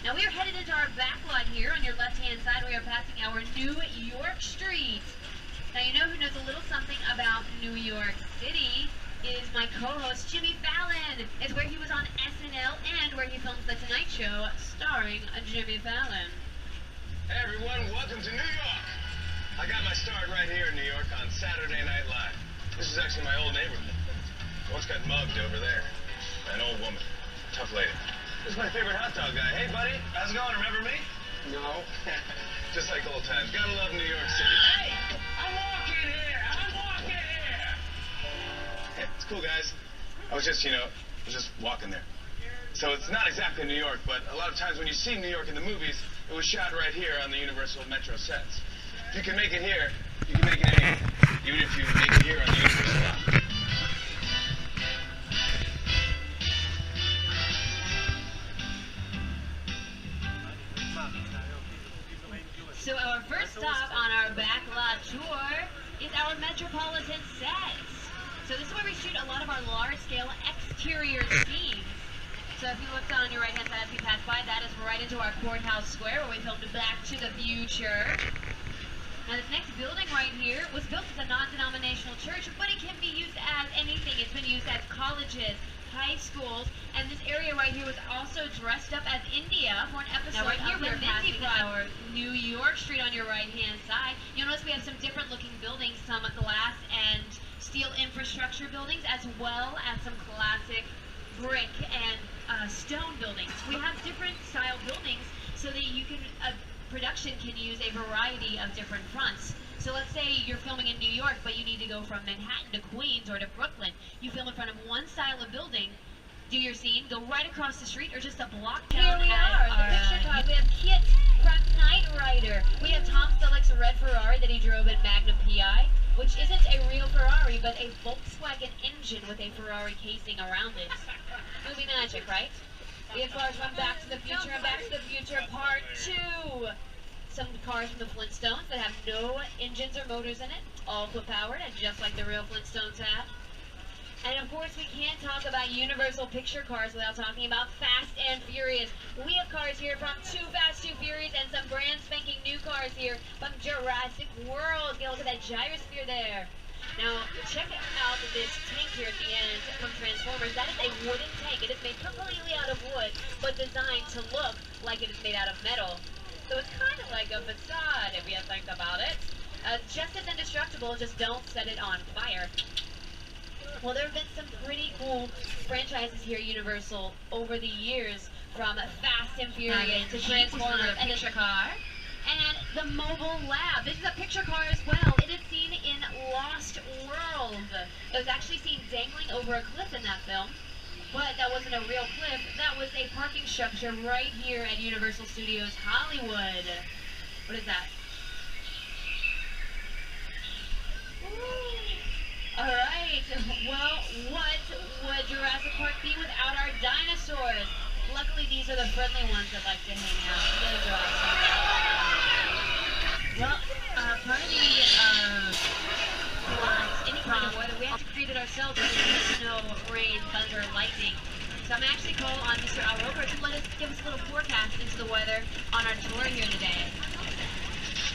Now we are headed into our backlot here. On your left-hand side, we are passing our New York Street. Now you know who knows a little something about New York City is my co-host Jimmy Fallon. It's where he was on SNL and where he films The Tonight Show starring Jimmy Fallon. Hey everyone, welcome to New York. I got my start right here in New York on Saturday Night Live. This is actually my old neighborhood. Once got mugged over there. An old woman. Tough lady. This is my favorite hot dog guy. Hey buddy, how's it going? Remember me? No. Just like old times. Gotta love New York City. Hey! I'm walking here! Yeah, it's cool guys. I was just walking there. So it's not exactly New York, but a lot of times when you see New York in the movies, it was shot right here on the Universal Metro sets. If you can make it here, you can make it anywhere. Even if you make it here on the Universal lot. So our first stop on our backlot tour is our Metropolitan sets. So this is where we shoot a lot of our large-scale exterior scenes. So if you look on your right-hand side as we pass by, that is right into our courthouse square where we filmed Back to the Future. Now this next building right here was built as a non-denominational church, but it can be used as anything. It's been used as colleges, high schools, and this area right here was also dressed up as India for an episode. Now right here we're passing our New York Street on your right-hand side. You'll notice we have some different looking buildings, some glass and steel infrastructure buildings, as well as some classic brick and stone buildings. We have different style buildings so that you can, production can use a variety of different fronts. So let's say you're filming in New York, but you need to go from Manhattan to Queens or to Brooklyn. You film in front of one style of building, do your scene, go right across the street or just a block down. Here we are, the picture card. We have Kit from Knight Rider. We have Tom Selleck's red Ferrari that he drove in Magnum PI, which isn't a real Ferrari, but a Volkswagen engine with a Ferrari casing around it. Movie magic, right? We have cars from Back to the Future and Back to the Future Part 2. Some cars from the Flintstones that have no engines or motors in it, all foot-powered, and just like the real Flintstones have. And of course, we can't talk about Universal Picture cars without talking about Fast and Furious. We have cars here from Too Fast, Too Furious, and some brand spanking new cars here from Jurassic World. Get a look at that gyrosphere there. Now, check out this tank here at the end from Transformers. That is a wooden tank. It is made completely out of wood, but designed to look like it is made out of metal. So it's kind of like a facade, if you think about it. Just as indestructible, just don't set it on fire. Well, there have been some pretty cool franchises here at Universal over the years, from Fast and Furious to Transformers and Picture Car. And the Mobile Lab. This is a picture car as well. It is seen in Lost World. It was actually seen dangling over a cliff in that film. But that wasn't a real cliff. That was a parking structure right here at Universal Studios Hollywood. What is that? Alright. Well, what would Jurassic Park be without our dinosaurs? Luckily, these are the friendly ones that like to hang out. Well, part of the any kind of weather, we have to create it ourselves. Snow, rain, thunder, lightning. So I'm actually calling on Mr. Al Roker to give us a little forecast into the weather on our tour here today.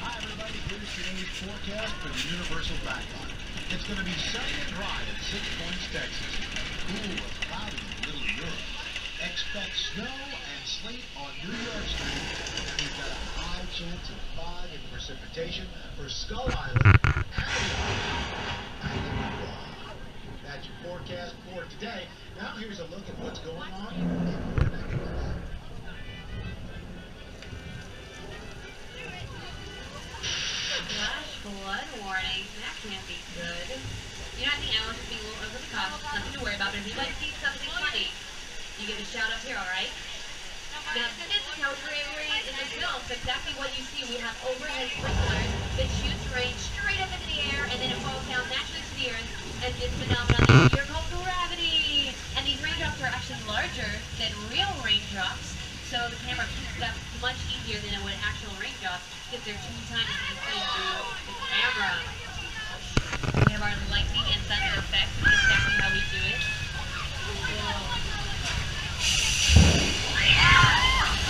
Hi everybody, here's today's forecast for the Universal Backlot. It's going to be sunny and dry at 6 Points, Texas. Cool and cloudy in Little Europe. Expect snow and sleet on New York Street. We've got a high chance of fog and precipitation for Skull Island and that's your forecast for today. Now here's a look at what's going on in your neck of the woods. Flash flood warning. That can't be good. You know, I think Alice is being a little over the top. Nothing to worry about, but if you'd like to see something funny, you get a shout up here, alright? Now, this is how rain in the film. So exactly what you see. We have overhead sprinklers that shoots rain straight up into the air, and then it falls down naturally to the earth, and this phenomenon that we hear called gravity. And these raindrops are actually larger than real raindrops, so the camera picks it up much easier than it would actual raindrops, because they're 2 times as you see through the camera. We have our lightning and thunder effect, which is exactly how we do it.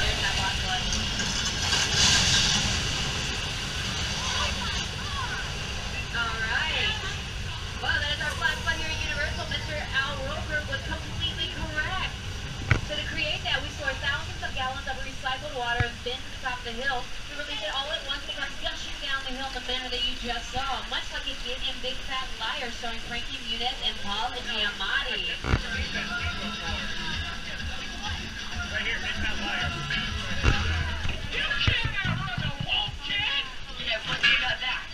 There's that one. bends atop the hill to release it all at once and it comes gushing down the hill in the manner that you just saw, much like it did in Big Fat Liar, starring Frankie Muniz and Paul Giamatti. Right here, Big Fat Liar. You can't outrun the wolf, kid! Yeah, what do you got that?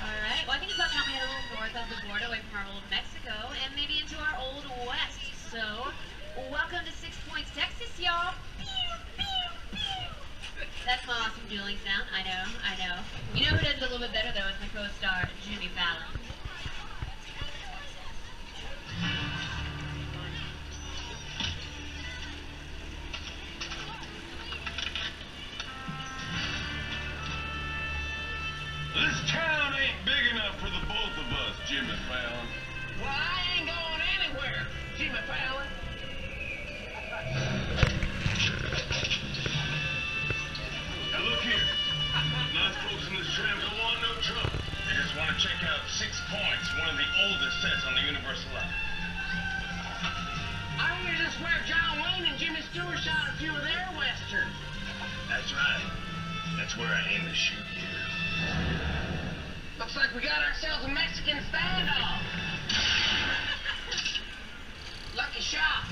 Alright, well I think it's about time we head a little north of the border, away from our old Mexico, and maybe into our old West. So, welcome to 6 Points, Texas, y'all. That's my awesome dueling sound. I know. You know who does it a little bit better though? It's my co-star, Jimmy Fallon. This town ain't big enough for the both of us, Jimmy Fallon. Well, I ain't going anywhere, Jimmy Fallon. Now look here. Nice folks in this tram don't want no trouble. They just want to check out 6 Points, one of the oldest sets on the Universal line. I hear this is where John Wayne and Jimmy Stewart shot a few of their westerns. That's right. That's where I aim to shoot you. Looks like we got ourselves a Mexican standoff. Lucky shot.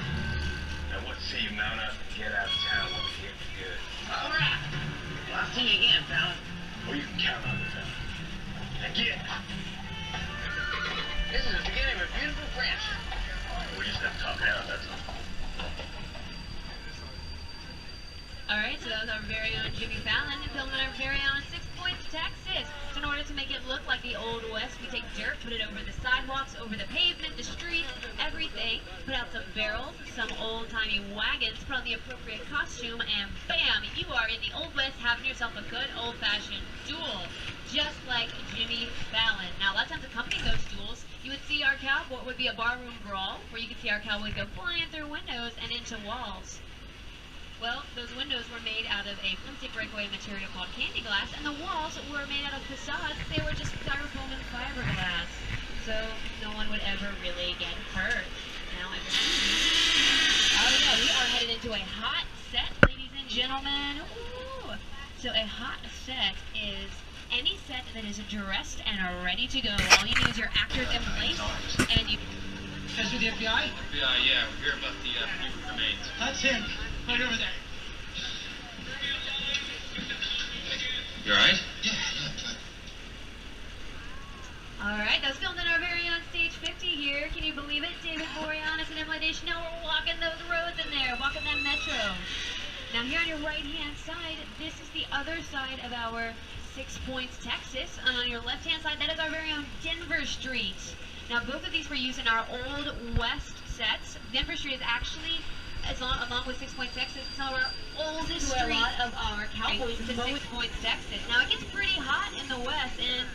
Now what say you mount up and get out of town when we get you good? All right. Well, I'll see you again, Fallon. Or you can count on me, Fallon. Now get. This is the beginning of a beautiful friendship. We just have to talk it out, that's all. Alright, so that was our very own Jimmy Fallon filming our very own 6 Points, Texas. So in order to make it look like the Old West, we take dirt, put it over the sidewalks, over the pavement, the streets, everything. Put out some barrels, some old-timey wagons, put on the appropriate costume, and bam! You are in the Old West having yourself a good old-fashioned duel. Just like Jimmy Fallon. Now, a lot of times accompanying those duels, you would see our cowboy, would be a barroom brawl, where you could see our cowboy go flying through windows and into walls. Well, those windows were made out of a flimsy breakaway material called candy glass, and the walls were made out of facades. They were just styrofoam and fiberglass, so no one would ever really get hurt. Now, oh yeah, we are headed into a hot set, ladies and gentlemen. Ooh. So a hot set is any set that is dressed and ready to go. All you need is your actors in place, and you... Guys with the FBI? FBI, yeah, we're here about the remains. That's him. Right over there. You alright? Yeah. Alright, that was filmed in our very own Stage 50 here. Can you believe it? David Boreanaz and Emily Deschanel were walking those roads in there, walking that metro. Now here on your right-hand side, this is the other side of our 6 Points, Texas. And on your left-hand side, that is our very own Denver Street. Now both of these were used in our Old West sets. Denver Street is actually, along with 6 Points, Texas, some of our oldest streets. A lot of our cowboys to 6 Points, Texas. Now it gets pretty hot in the West, and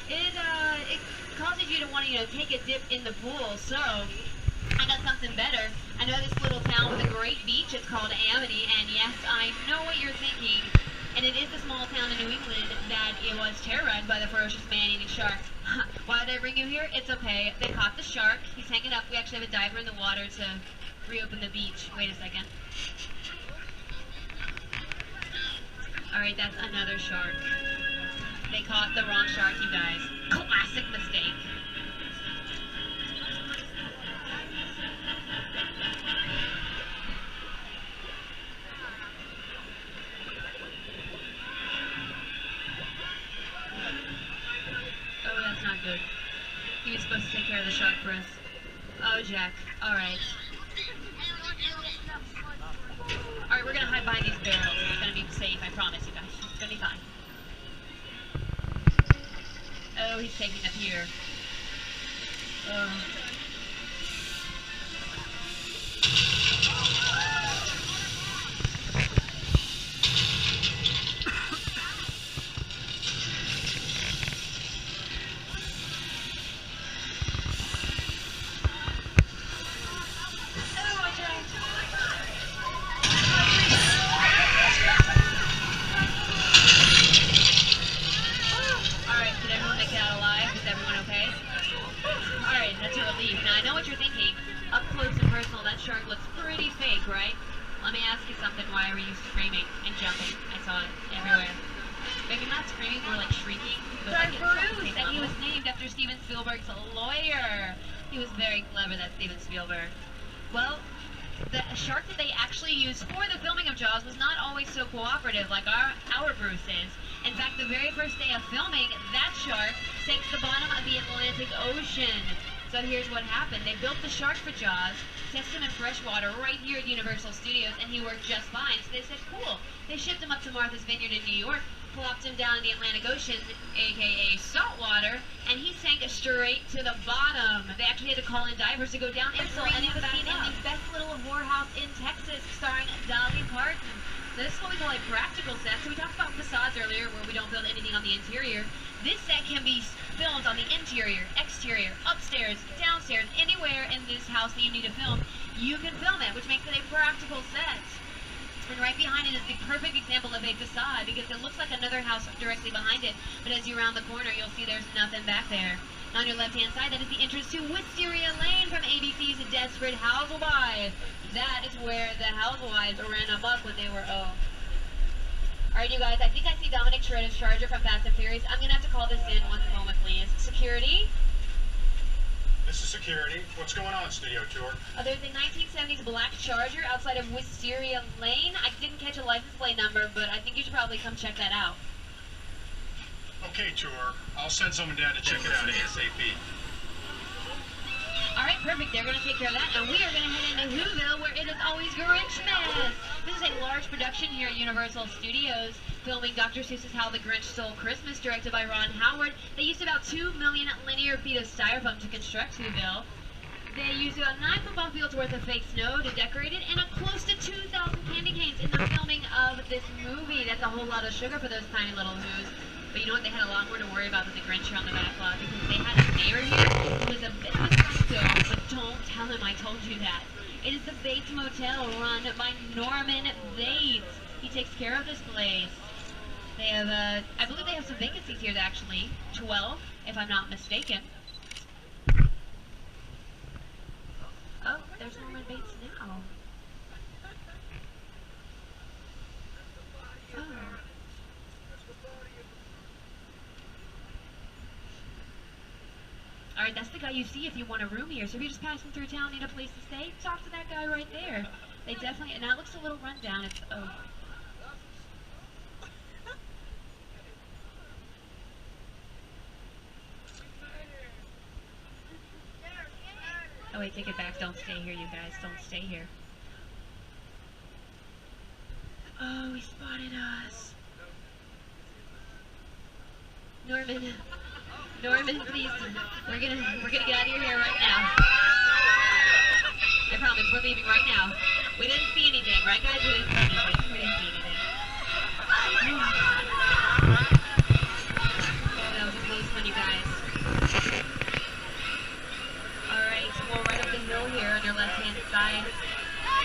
it causes you to want to, take a dip in the pool. So I got something better. I know this little town with a great beach. It's called Amity, and yes, I know what you're thinking. And it is the small town in New England that it was terrorized by the ferocious man-eating sharks. Why did I bring you here? It's okay. They caught the shark. He's hanging up. We actually have a diver in the water to reopen the beach. Wait a second. Alright, that's another shark. They caught the wrong shark, you guys. Classic mistake. Oh, that's not good. He was supposed to take care of the shark for us. Oh, Jack. Alright. Alright, we're gonna hide behind these barrels. It's gonna be safe, I promise you guys. It's gonna be fine. Oh, he's taking the pier. screaming, more like shrieking. But Bruce, and he was named after Steven Spielberg's lawyer. He was very clever, that Steven Spielberg. Well, the shark that they actually used for the filming of Jaws was not always so cooperative like our Bruce is. In fact, the very first day of filming, that shark sank to the bottom of the Atlantic Ocean. So here's what happened. They built the shark for Jaws, tested him in fresh water right here at Universal Studios, and he worked just fine. So they said, cool. They shipped him up to Martha's Vineyard in New York, plopped him down in the Atlantic Ocean, aka saltwater, and he sank straight to the bottom. They actually had to call in divers to go down and pull him back in the best little whorehouse in Texas, starring Dolly Parton. So this is what we call a practical set. So we talked about facades earlier, where we don't build anything on the interior. This set can be filmed on the interior, exterior, upstairs, downstairs, anywhere in this house that you need to film, you can film it, which makes it a practical set. And right behind it is the perfect example of a facade, because it looks like another house directly behind it, but as you round the corner, you'll see there's nothing back there. And on your left-hand side, that is the entrance to Wisteria Lane from ABC's Desperate Housewives. That is where the housewives ran amok when they were, Alright, you guys, I think I see Dominic Toretto's Charger from Fast and Furious. I'm going to have to call this in one moment, please. Security? This is security. What's going on, Studio Tour? There's a 1970s black Charger outside of Wisteria Lane. I didn't catch a license plate number, but I think you should probably come check that out. Okay, Tour. I'll send someone down to check it out ASAP. Alright, perfect. They're going to take care of that. And we are going to head into Whoville, where it is always Grinchmas. This is a large production here at Universal Studios, filming Dr. Seuss's How the Grinch Stole Christmas, directed by Ron Howard. They used about 2 million linear feet of styrofoam to construct Whoville. They used about 9 football fields worth of fake snow to decorate it, and close to 2,000 candy canes in the filming of this movie. That's a whole lot of sugar for those tiny little whoos. But you know what? They had a lot more to worry about than the Grinch here on the backlot, because they had a mayor here who was a bit of a psycho, but don't tell him I told you that. It is the Bates Motel, run by Norman Bates. He takes care of this place. They have, I believe they have some vacancies here, actually. 12, if I'm not mistaken. Oh, there's Norman Bates now. Oh. Alright, that's the guy you see if you want a room here. So if you're just passing through town, need a place to stay, talk to that guy right there. They definitely, and that looks a little rundown. It's, Oh wait, take it back. Don't stay here, you guys. Don't stay here. Oh, he spotted us. Norman, please. We're gonna get out of your hair right now. I promise, we're leaving right now. We didn't see anything, right guys? We didn't see anything. Oh, that was a close one, you guys. Alright, so we're right up the hill here on your left-hand side.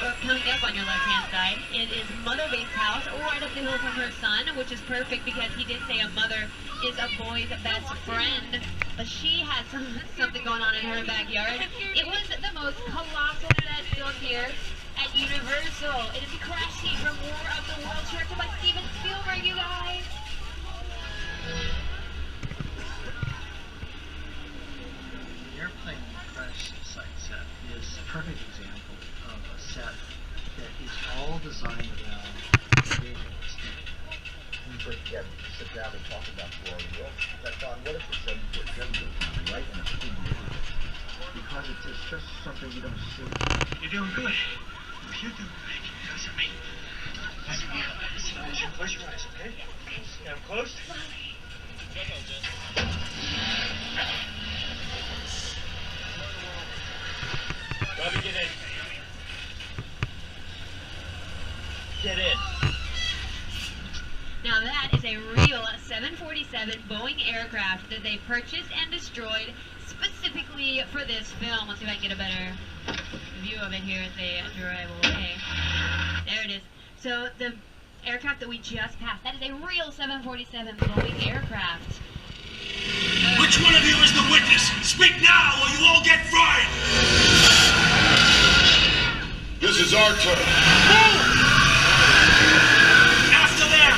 Or coming up on your left-hand side, it is Mother Bates' house, right up the hill from her son, which is perfect because he did say a mother is a boy's best friend. But she had something going on in her backyard. It was the most colossal set built here at Universal. It is the crash scene from War of the Worlds, directed by Steven Spielberg, you guys. The airplane crash site set is a perfect example of a set that is all designed around visuals. We first get to sit down and talk about War of the Worlds. I thought, what if the 747 goes down right in a big neighborhood? Because it's just something you don't see. You're doing good. You're doing good. Listen to me. Listen to me. Close your eyes, okay? Yeah, I'm closed. Bobby, get in. Get in. Now that is a real 747 Boeing aircraft that they purchased and destroyed specifically for this film. Let's see if I can get a better view of it here as they drive away. There it is. So the aircraft that we just passed, that is a real 747 Boeing aircraft. Which one of you is the witness? Speak now or you all get fried! This is our turn. After them!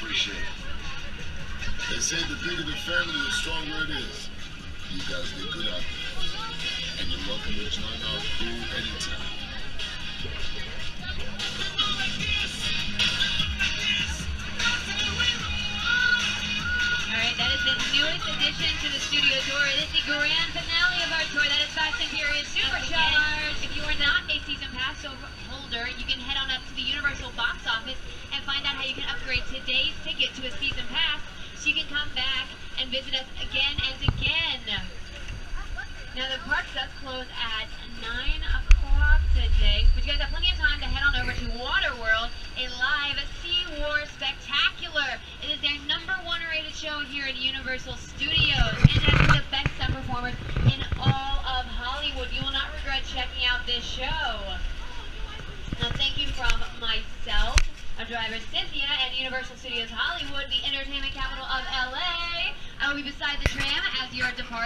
appreciate it. They say the bigger the family, the stronger it is. You guys did good out there. And you're welcome to join our crew anytime. Alright, that is the newest addition to the studio tour. It is the grand finale of our tour. That is Fast and Furious Supercharged. If you are not a season pass holder, you can head on up to the Universal box office and find out how you can upgrade today's ticket to a season pass so you can come back and visit us again and again. Now the park does close at 9 o'clock today, but you guys have plenty of time to head on over to Waterworld, a live Sea War spectacular. It is their #1 rated show here at Universal Studios, and has the best stunt performers in all of Hollywood. You will not regret checking out this show. Now thank you from myself, our driver Cynthia, and Universal Studios Hollywood, the entertainment capital of LA. I will be beside the tram as your departure.